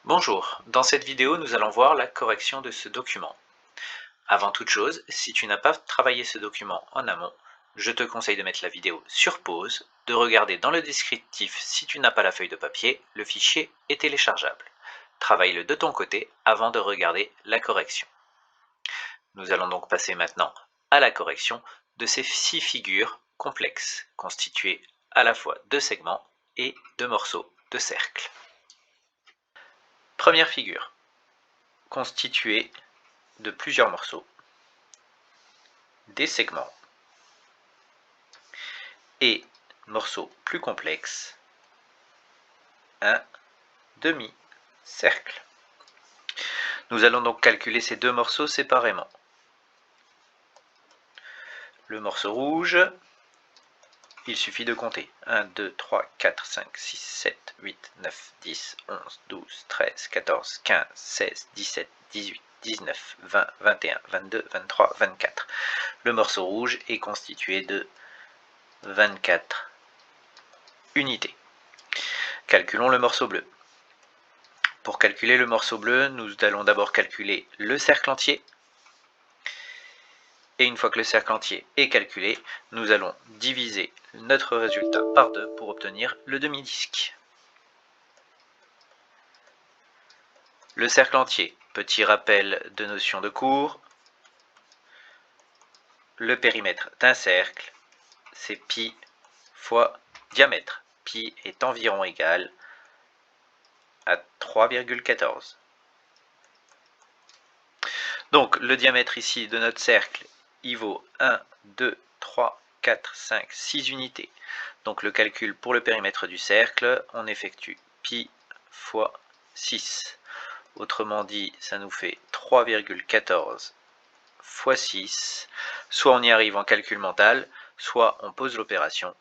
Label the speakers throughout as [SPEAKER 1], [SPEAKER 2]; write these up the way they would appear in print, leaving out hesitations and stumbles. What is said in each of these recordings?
[SPEAKER 1] Bonjour, dans cette vidéo nous allons voir la correction de ce document. Avant toute chose, si tu n'as pas travaillé ce document en amont, je te conseille de mettre la vidéo sur pause, de regarder dans le descriptif si tu n'as pas la feuille de papier, le fichier est téléchargeable. Travaille-le de ton côté avant de regarder la correction. Nous allons donc passer maintenant à la correction de ces 6 figures complexes, constituées à la fois de segments et de morceaux de cercle. Première figure, constituée de plusieurs morceaux, des segments et morceaux plus complexes, un demi-cercle. Nous allons donc calculer ces deux morceaux séparément. Le morceau rouge, il suffit de compter 1, 2, 3, 4, 5, 6, 7, 8, 9, 10, 11, 12, 13, 14, 15, 16, 17, 18, 19, 20, 21, 22, 23, 24. Le morceau rouge est constitué de 24 unités. Calculons le morceau bleu. Pour calculer le morceau bleu, nous allons d'abord calculer le cercle entier. Et une fois que le cercle entier est calculé, nous allons diviser notre résultat par 2 pour obtenir le demi-disque. Le cercle entier, petit rappel de notion de cours. Le périmètre d'un cercle, c'est pi fois diamètre. Pi est environ égal à 3,14. Donc le diamètre ici de notre cercle, il vaut 1, 2, 3, 4, 5, 6 unités. Donc le calcul pour le périmètre du cercle, on effectue pi fois 6. Autrement dit, ça nous fait 3,14 fois 6. Soit on y arrive en calcul mental, soit on pose l'opération.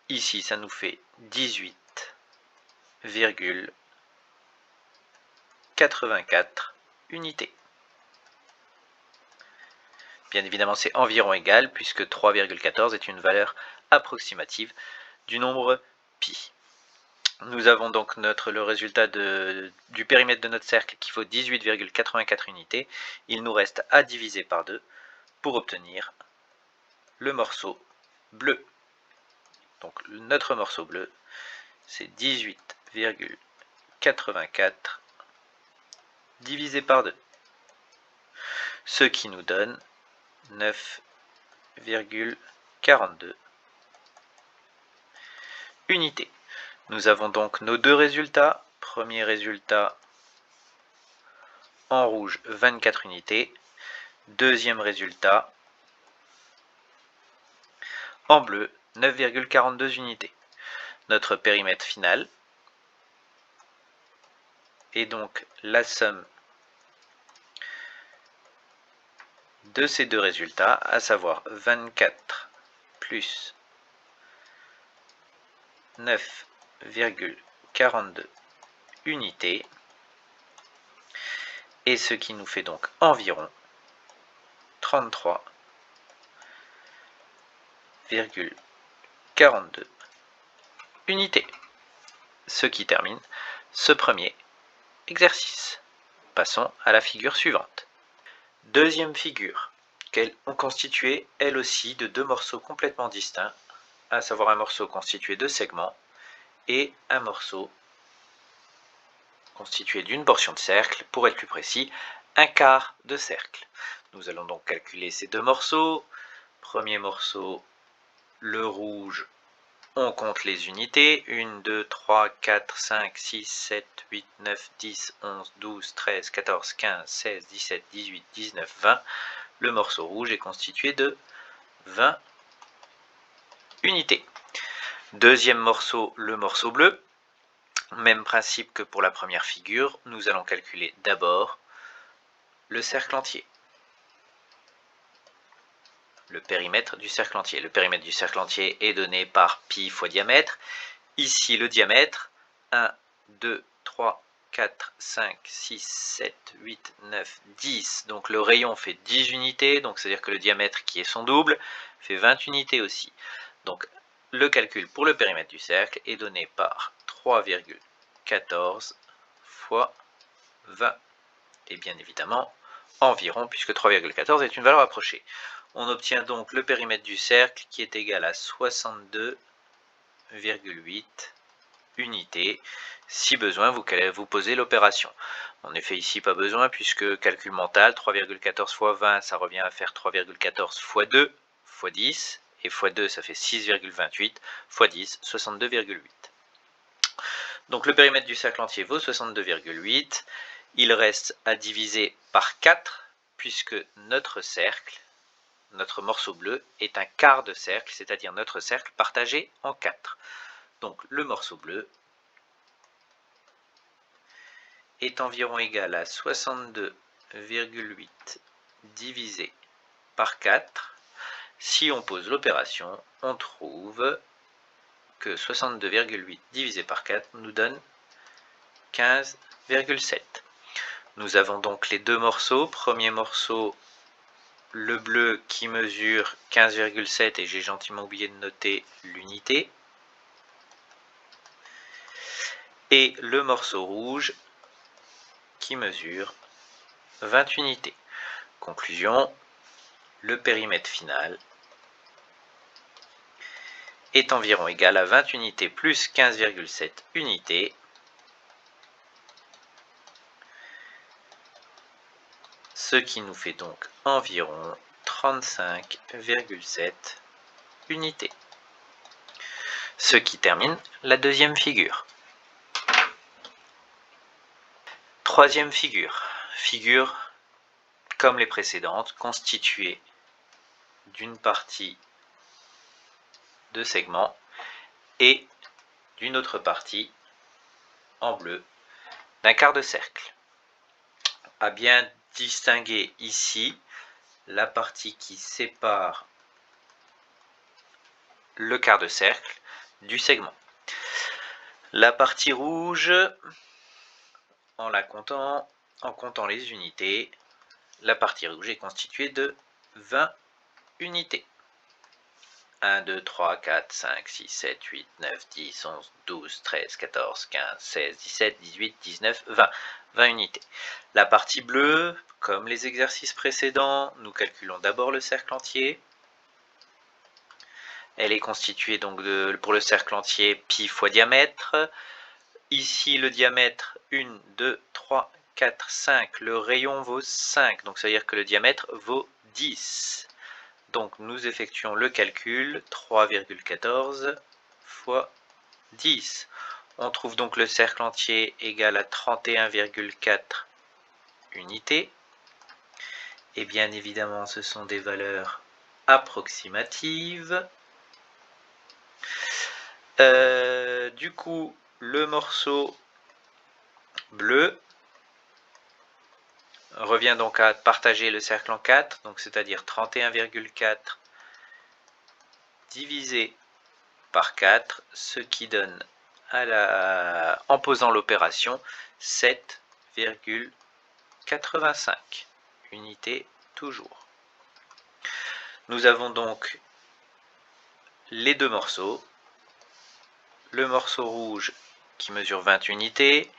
[SPEAKER 1] Ici, ça nous fait 18,84 unités. Bien évidemment, c'est environ égal, puisque 3,14 est une valeur approximative du nombre pi. Nous avons donc le résultat du périmètre de notre cercle qui vaut 18,84 unités. Il nous reste à diviser par 2 pour obtenir le morceau bleu. Donc notre morceau bleu, c'est 18,84 divisé par 2. Ce qui nous donne 9,42 unités. Nous avons donc nos deux résultats. Premier résultat en rouge, 24 unités. Deuxième résultat en bleu, 9,42 unités. Notre périmètre final est donc la somme de ces deux résultats, à savoir 24 plus 9,42 unités, et ce qui nous fait donc environ 33,42 unités. Ce qui termine ce premier exercice. Passons à la figure suivante. Deuxième figure, qu'elle ont constitué elle aussi de deux morceaux complètement distincts, à savoir un morceau constitué de segments et un morceau constitué d'une portion de cercle, pour être plus précis, un quart de cercle. Nous allons donc calculer ces deux morceaux. Premier morceau, le rouge, on compte les unités, 1, 2, 3, 4, 5, 6, 7, 8, 9, 10, 11, 12, 13, 14, 15, 16, 17, 18, 19, 20. Le morceau rouge est constitué de 20 unités. Deuxième morceau, le morceau bleu. Même principe que pour la première figure, nous allons calculer d'abord le cercle entier. Le périmètre du cercle entier. Le périmètre du cercle entier est donné par pi fois diamètre. Ici, le diamètre, 1, 2, 3, 4, 5, 6, 7, 8, 9, 10. Donc le rayon fait 10 unités, donc c'est-à-dire que le diamètre qui est son double fait 20 unités aussi. Donc le calcul pour le périmètre du cercle est donné par 3,14 fois 20. Et bien évidemment, environ, puisque 3,14 est une valeur approchée. On obtient donc le périmètre du cercle qui est égal à 62,8 unités. Si besoin, vous posez l'opération. En effet, ici, pas besoin, puisque calcul mental, 3,14 fois 20, ça revient à faire 3,14 fois 2 fois 10. Et fois 2, ça fait 6,28 fois 10, 62,8. Donc le périmètre du cercle entier vaut 62,8. Il reste à diviser par 4, puisque notre cercle, notre morceau bleu, est un quart de cercle, c'est-à-dire notre cercle partagé en 4. Donc le morceau bleu est environ égal à 62,8 divisé par 4. Si on pose l'opération, on trouve que 62,8 divisé par 4 nous donne 15,7. Nous avons donc les deux morceaux. Premier morceau, le bleu qui mesure 15,7 et j'ai gentiment oublié de noter l'unité. Et le morceau rouge qui mesure 20 unités. Conclusion, le périmètre final est environ égal à 20 unités plus 15,7 unités. Ce qui nous fait donc environ 35,7 unités. Ce qui termine la deuxième figure. Troisième figure. Figure comme les précédentes, constituée d'une partie de segments et d'une autre partie en bleu d'un quart de cercle. À bien distinguer ici la partie qui sépare le quart de cercle du segment. La partie rouge, en comptant les unités, la partie rouge est constituée de 20 unités. 1, 2, 3, 4, 5, 6, 7, 8, 9, 10, 11, 12, 13, 14, 15, 16, 17, 18, 19, 20. 20 unités. La partie bleue, comme les exercices précédents, nous calculons d'abord le cercle entier. Elle est constituée donc pour le cercle entier pi fois diamètre. Ici, le diamètre, 1, 2, 3, 4, 5. Le rayon vaut 5, donc ça veut dire que le diamètre vaut 10. Donc nous effectuons le calcul, 3,14 fois 10. On trouve donc le cercle entier égal à 31,4 unités. Et bien évidemment, ce sont des valeurs approximatives. Du coup, le morceau bleu revient donc à partager le cercle en 4, donc c'est-à-dire 31,4 divisé par 4, ce qui donne, en posant l'opération, 7,85 unités toujours. Nous avons donc les deux morceaux, le morceau rouge qui mesure 20 unités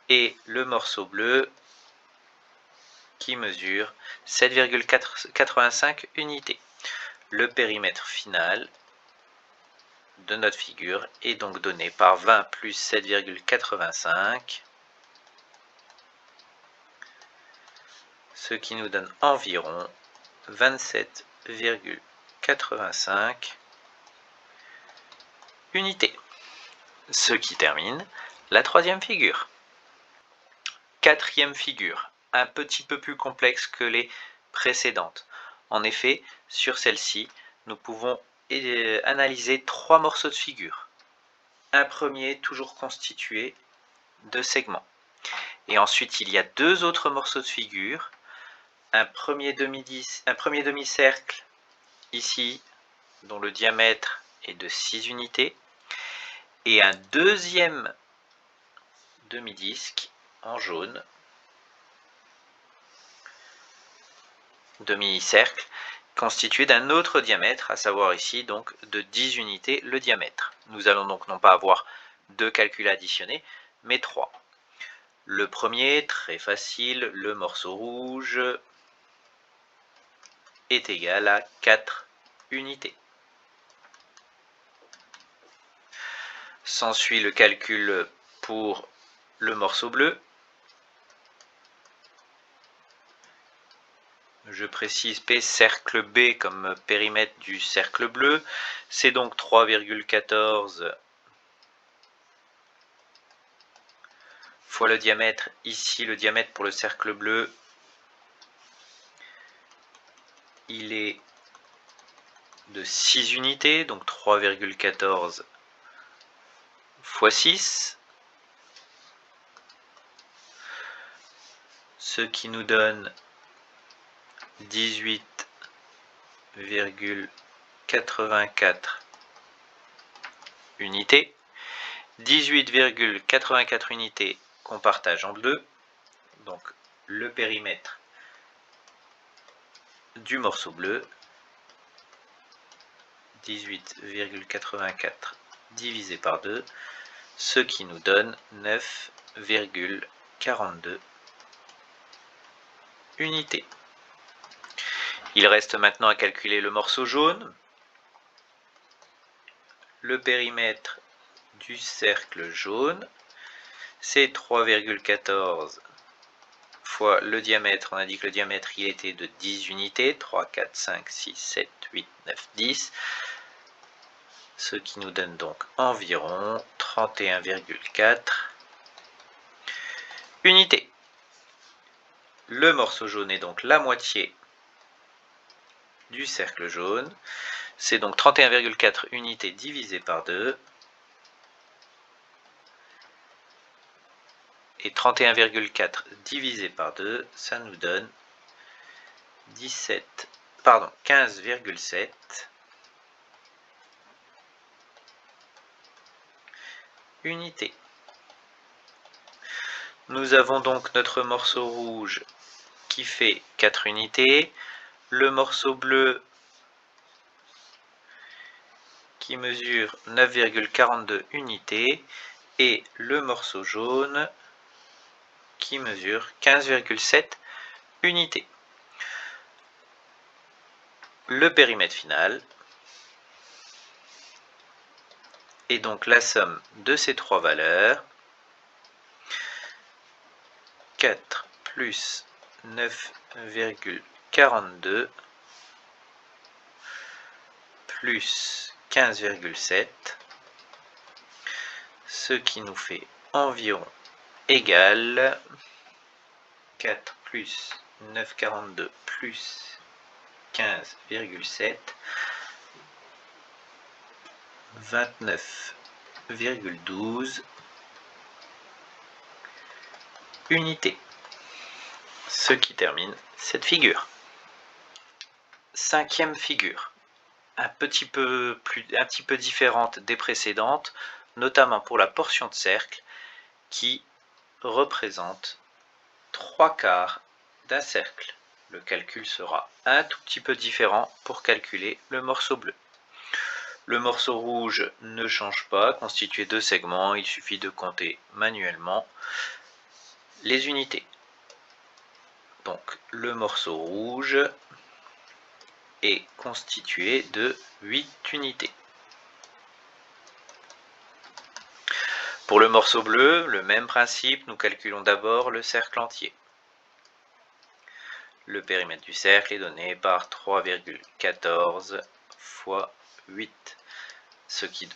[SPEAKER 1] et le morceau bleu qui mesure 7,85 unités. Le périmètre final de notre figure est donc donné par 20 plus 7,85, ce qui nous donne environ 27,85 unités. Ce qui termine la troisième figure. Quatrième figure, un petit peu plus complexe que les précédentes. En effet, sur celle-ci, nous pouvons analyser trois morceaux de figure. Un premier toujours constitué de segments. Et ensuite, il y a deux autres morceaux de figure. Un premier demi-cercle, ici, dont le diamètre est de 6 unités. Et un deuxième demi-disque en jaune, demi-cercle, constitué d'un autre diamètre, à savoir ici donc de 10 unités le diamètre. Nous allons donc non pas avoir deux calculs additionnés, mais 3. Le premier, très facile, le morceau rouge est égal à 4 unités. S'ensuit le calcul pour le morceau bleu. Je précise P cercle B comme périmètre du cercle bleu. C'est donc 3,14 fois le diamètre. Ici, le diamètre pour le cercle bleu, il est de 6 unités, donc 3,14 fois 6. Ce qui nous donne 18,84 unités. 18,84 unités qu'on partage en deux. Donc le périmètre du morceau bleu, 18,84 divisé par 2, ce qui nous donne 9,42 unités. Il reste maintenant à calculer le morceau jaune. Le périmètre du cercle jaune, c'est 3,14 fois le diamètre. On a dit que le diamètre il était de 10 unités, 3, 4, 5, 6, 7, 8, 9, 10, ce qui nous donne donc environ 31,4 unités. Le morceau jaune est donc la moitié du cercle jaune, c'est donc 31,4 unités divisé par 2, et 31,4 divisé par 2, ça nous donne 15,7 unités. Nous avons donc notre morceau rouge qui fait 4 unités, le morceau bleu qui mesure 9,42 unités et le morceau jaune qui mesure 15,7 unités. Le périmètre final est donc la somme de ces trois valeurs, 4 plus 9,42 plus 15,7, ce qui nous fait environ égal 4 plus 9,42 plus 15,7, 29,12 unités. Ce qui termine cette figure. Cinquième figure, un petit peu différente des précédentes, notamment pour la portion de cercle qui représente 3/4 d'un cercle. Le calcul sera un tout petit peu différent pour calculer le morceau bleu. Le morceau rouge ne change pas, constitué de segments, il suffit de compter manuellement les unités. Donc le morceau rouge est constitué de 8 unités. Pour le morceau bleu, le même principe, nous calculons d'abord le cercle entier. Le périmètre du cercle est donné par 3,14 fois 8.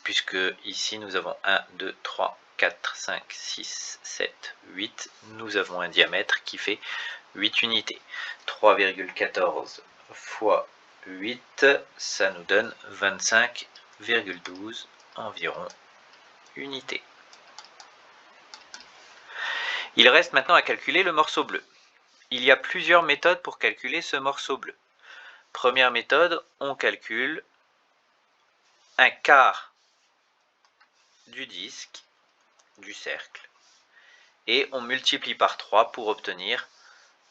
[SPEAKER 1] Puisque ici nous avons 1, 2, 3, 4, 5, 6, 7, 8, nous avons un diamètre qui fait 8 unités. 3,14 fois 8, ça nous donne 25,12 environ unités. Il reste maintenant à calculer le morceau bleu. Il y a plusieurs méthodes pour calculer ce morceau bleu. Première méthode, on calcule un quart du disque, du cercle, et on multiplie par 3 pour obtenir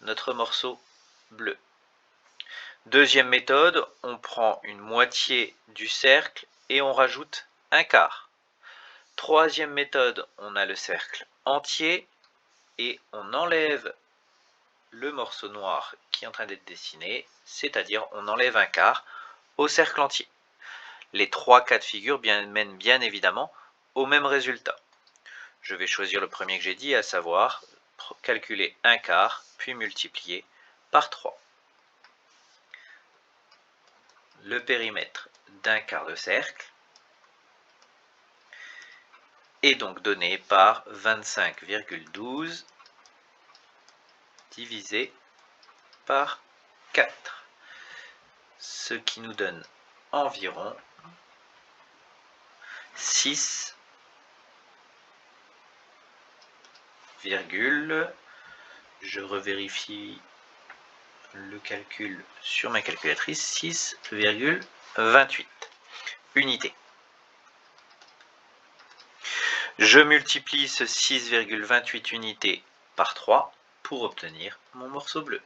[SPEAKER 1] notre morceau bleu. Deuxième méthode, on prend une moitié du cercle et on rajoute un quart. Troisième méthode, on a le cercle entier et on enlève le morceau noir qui est en train d'être dessiné, c'est-à-dire on enlève un quart au cercle entier. Les trois cas de figure mènent bien évidemment au même résultat. Je vais choisir le premier que j'ai dit, à savoir calculer un quart, puis multiplier par 3. Le périmètre d'un quart de cercle est donc donné par 25,12 divisé par 4, ce qui nous donne environ 6, je revérifie le calcul sur ma calculatrice, 6,28 unités. Je multiplie ce 6,28 unités par 3 pour obtenir mon morceau bleu.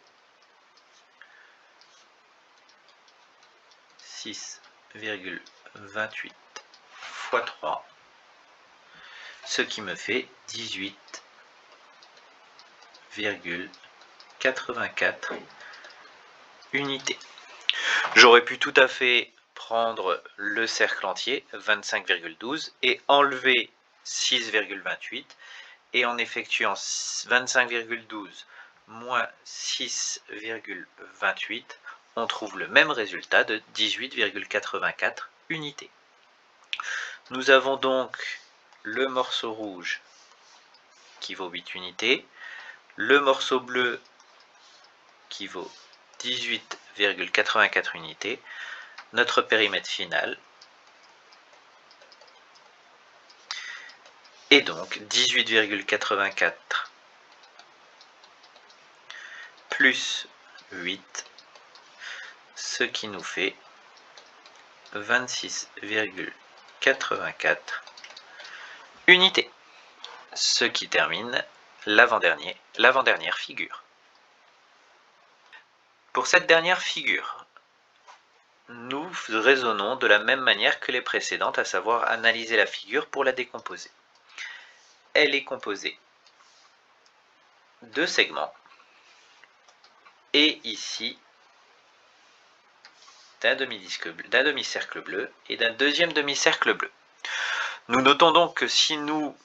[SPEAKER 1] 6,28 fois 3, ce qui me fait 18,84 unités. J'aurais pu tout à fait prendre le cercle entier, 25,12, et enlever 6,28, et en effectuant 25,12 moins 6,28, on trouve le même résultat de 18,84 unités. Nous avons donc le morceau rouge qui vaut 8 unités, le morceau bleu qui vaut 18,84 unités, notre périmètre final est donc 18,84 plus 8, ce qui nous fait 26,84 unités, ce qui termine l'avant-dernière figure. Pour cette dernière figure, nous raisonnons de la même manière que les précédentes, à savoir analyser la figure pour la décomposer. Elle est composée de segments et ici d'un demi-cercle bleu et d'un deuxième demi-cercle bleu. Nous notons donc que si nous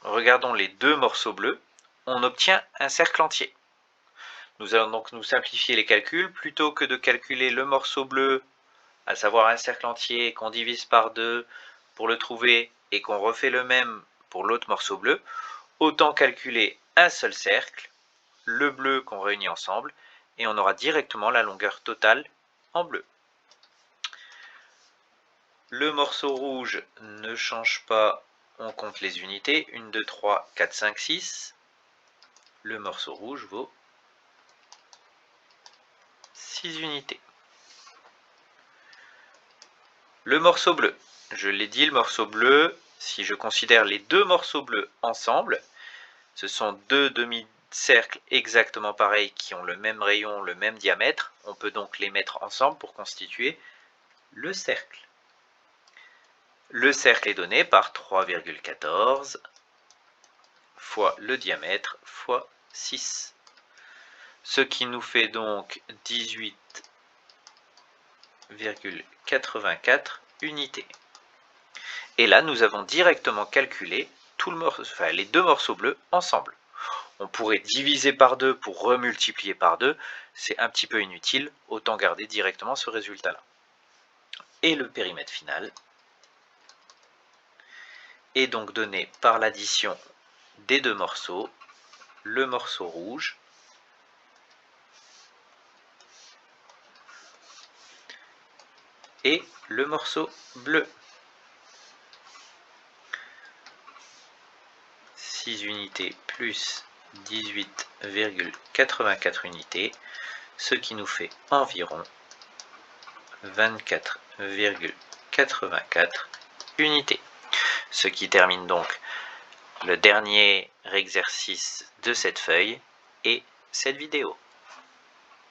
[SPEAKER 1] regardons les deux morceaux bleus, on obtient un cercle entier. Nous allons donc nous simplifier les calculs. Plutôt que de calculer le morceau bleu, à savoir un cercle entier qu'on divise par 2 pour le trouver et qu'on refait le même pour l'autre morceau bleu, autant calculer un seul cercle, le bleu qu'on réunit ensemble, et on aura directement la longueur totale en bleu. Le morceau rouge ne change pas, on compte les unités, 1, 2, 3, 4, 5, 6. Le morceau rouge vaut 6 unités. Le morceau bleu, je l'ai dit, le morceau bleu, si je considère les deux morceaux bleus ensemble, ce sont deux demi-cercles exactement pareils qui ont le même rayon, le même diamètre. On peut donc les mettre ensemble pour constituer le cercle. Le cercle est donné par 3,14 fois le diamètre fois 6. Ce qui nous fait donc 18,84 unités. Et là, nous avons directement calculé les deux morceaux bleus ensemble. On pourrait diviser par 2 pour remultiplier par 2, c'est un petit peu inutile, autant garder directement ce résultat-là. Et le périmètre final est donc donné par l'addition des deux morceaux, le morceau rouge et le morceau bleu. 6 unités plus 18,84 unités, ce qui nous fait environ 24,84 unités. Ce qui termine donc le dernier exercice de cette feuille et cette vidéo.